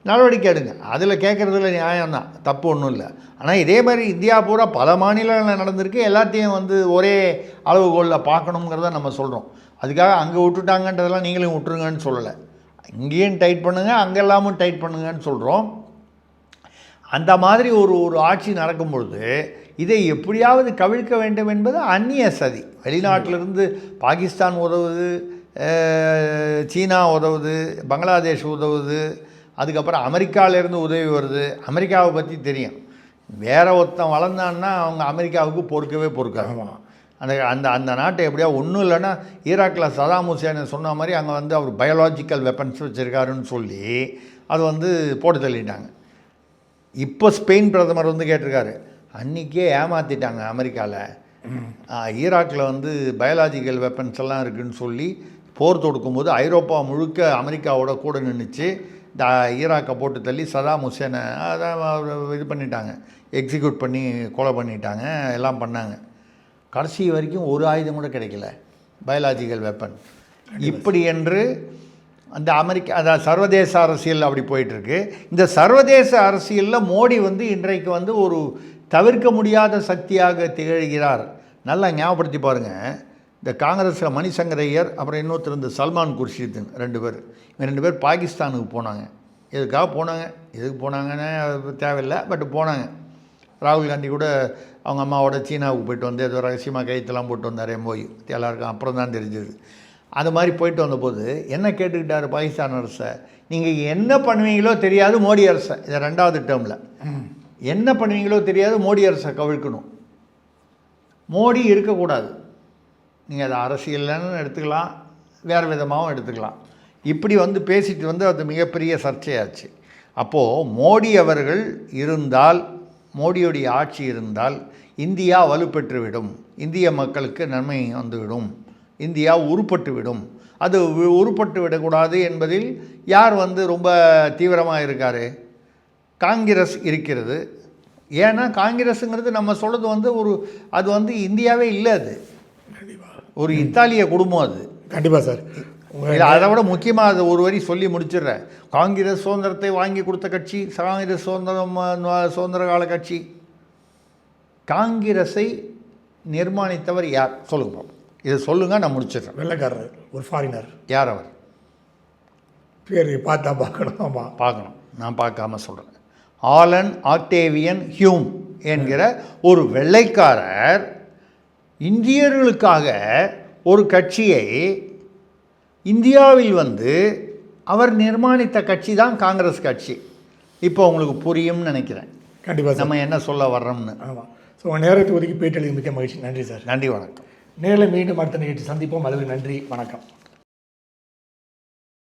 A: நடவடிக்கை எடுங்க, அதில் கேட்குறதுல நியாயம்தான், தப்பு ஒன்றும் இல்லை. ஆனால் இதே மாதிரி இந்தியா பூரா பல மாநிலங்களில் நடந்திருக்கு, எல்லாத்தையும் வந்து ஒரே அளவுகோலில் பார்க்கணுங்கிறத நம்ம சொல்கிறோம். அதுக்காக அங்கே விட்டுட்டாங்கன்றதெல்லாம் நீங்களும் விட்டுருங்கன்னு சொல்லலை, இங்கேயும் டைட் பண்ணுங்கள் அங்கெல்லாமும் டைட் பண்ணுங்கன்னு சொல்கிறோம். அந்த மாதிரி ஒரு ஆட்சி நடக்கும்பொழுது இதை எப்படியாவது கவிழ்க்க வேண்டும் என்பது அந்நிய சதி. வெளிநாட்டிலிருந்து பாகிஸ்தான் உதவுது, சீனா உதவுது, பங்களாதேஷ் உதவுது, அதுக்கப்புறம் அமெரிக்காவிலேருந்து உதவி வருது. அமெரிக்காவை பற்றி தெரியும், வேறு ஒருத்தன் வளர்ந்தான்னா அவங்க அமெரிக்காவுக்கு பொறுக்காது. அந்த அந்த அந்த நாட்டை எப்படியா ஒன்றும் இல்லைன்னா ஈராக்கில் சதாம் ஹுசேனை சொன்ன மாதிரி அங்கே வந்து அவர் பயாலாஜிக்கல் வெப்பன்ஸ் வச்சுருக்காருன்னு சொல்லி அது வந்து போட்டு தள்ளிட்டாங்க. இப்போ ஸ்பெயின் பிரதமர் வந்து கேட்டிருக்காரு, அன்றைக்கே ஏமாற்றிட்டாங்க அமெரிக்காவில், ஈராக்கில் வந்து பயாலாஜிக்கல் வெப்பன்ஸ் எல்லாம் இருக்குதுன்னு சொல்லி போர் தொடுக்கும்போது ஐரோப்பா முழுக்க அமெரிக்காவோட கூட நின்றுச்சு, ஈராக்கை போட்டு தள்ளி சதாம் ஹுசேனை அதான் இது பண்ணிட்டாங்க, எக்ஸிக்யூட் பண்ணி கொலை பண்ணிட்டாங்க, எல்லாம் பண்ணாங்க. கடைசி வரைக்கும் ஒரு ஆயுதம் கூட கிடைக்கல, பயாலாஜிக்கல் வெப்பன். இப்படி என்று அந்த அதாவது சர்வதேச அரசியல் அப்படி போயிட்டுருக்கு. இந்த சர்வதேச அரசியலில் மோடி வந்து இன்றைக்கு வந்து ஒரு தவிர்க்க முடியாத சக்தியாக திகழ்கிறார். நல்லா ஞாபகப்படுத்தி பாருங்கள், இந்த காங்கிரஸில் மணிசங்கர் ஐயர், அப்புறம் இன்னொருத்தர் இந்த சல்மான் குர்ஷித்துன்னு 2 பேர், இவங்க 2 பேர் பாகிஸ்தானுக்கு போனாங்க. எதுக்காக போனாங்க, எதுக்கு போனாங்கன்னு தேவையில்லை, பட் போனாங்க. ராகுல் காந்தி கூட அவங்க அம்மாவோட சீனாவுக்கு போயிட்டு வந்து ஏதோ ரகசியமாக கைத்தெல்லாம் போட்டு வந்தார் போய், எல்லாருக்கும் அப்புறம் தான் தெரிஞ்சது. அது மாதிரி போயிட்டு வந்தபோது என்ன கேட்டுக்கிட்டார் பாகிஸ்தான் அரசை, நீங்கள் என்ன பண்ணுவீங்களோ தெரியாது மோடி அரசை, இதை 2வது டேர்மில் என்ன பண்ணுவீங்களோ தெரியாது மோடி அரசை கவிழ்க்கணும், மோடி இருக்கக்கூடாது. நீங்கள் அதை அரசியல்னு எடுத்துக்கலாம், வேறு விதமாகவும் எடுத்துக்கலாம். இப்படி வந்து பேசிட்டு வந்து அது மிகப்பெரிய சர்ச்சையாச்சு. அப்போது மோடி அவர்கள் இருந்தால், மோடியுடைய ஆட்சி இருந்தால் இந்தியா வலுப்பெற்றுவிடும், இந்திய மக்களுக்கு நன்மை வந்துவிடும், இந்தியா உருப்பட்டு விடும். அது உருப்பட்டு விடக்கூடாது என்பதில் யார் வந்து ரொம்ப தீவிரமாக இருக்கார்? காங்கிரஸ் இருக்கிறது. ஏன்னா காங்கிரஸுங்கிறது நம்ம சொல்கிறது வந்து அது வந்து இந்தியாவே இல்லை, அது ஒரு இத்தாலிய குடும்பம். அது
B: கண்டிப்பாக சார்.
A: இல்லை, அதை விட முக்கியமாக அது ஒரு வரி சொல்லி முடிச்சிடுறேன். காங்கிரஸ் சுதந்திரத்தை வாங்கி கொடுத்த கட்சி, காங்கிரஸ் சுதந்திர கால கட்சி. காங்கிரஸை நிர்மாணித்தவர் யார் சொல்லுங்க பாப்போம். இதை சொல்லுங்கள், நான் முடிச்சிடுறேன்.
B: வெள்ளைக்காரர், ஒரு ஃபாரினர்.
A: யார் அவர்?
B: பேர் பார்த்தா பார்க்கணும். ஆமாம்,
A: பார்க்கணும். நான் பார்க்காம சொல்கிறேன். ஆலன் ஆக்டேவியன் ஹியூம் என்கிற ஒரு வெள்ளைக்காரர் இந்தியர்களுக்காக ஒரு கட்சியை இந்தியாவில் வந்து அவர் நிர்மாணித்த கட்சி தான் காங்கிரஸ் கட்சி. இப்போ உங்களுக்கு புரியும்னு நினைக்கிறேன்
B: கண்டிப்பாக
A: நம்ம என்ன சொல்ல வர்றோம்னு.
B: ஆமாம். ஸோ உங்கள் நேரத்தை ஒதுக்கி பேட்டலுக்கு மிக்க மகிழ்ச்சி. நன்றி சார்.
A: நன்றி, வணக்கம்.
B: நேரில் மீண்டும் அடுத்த நிகழ்ச்சி சந்திப்போம். அளவு நன்றி, வணக்கம்.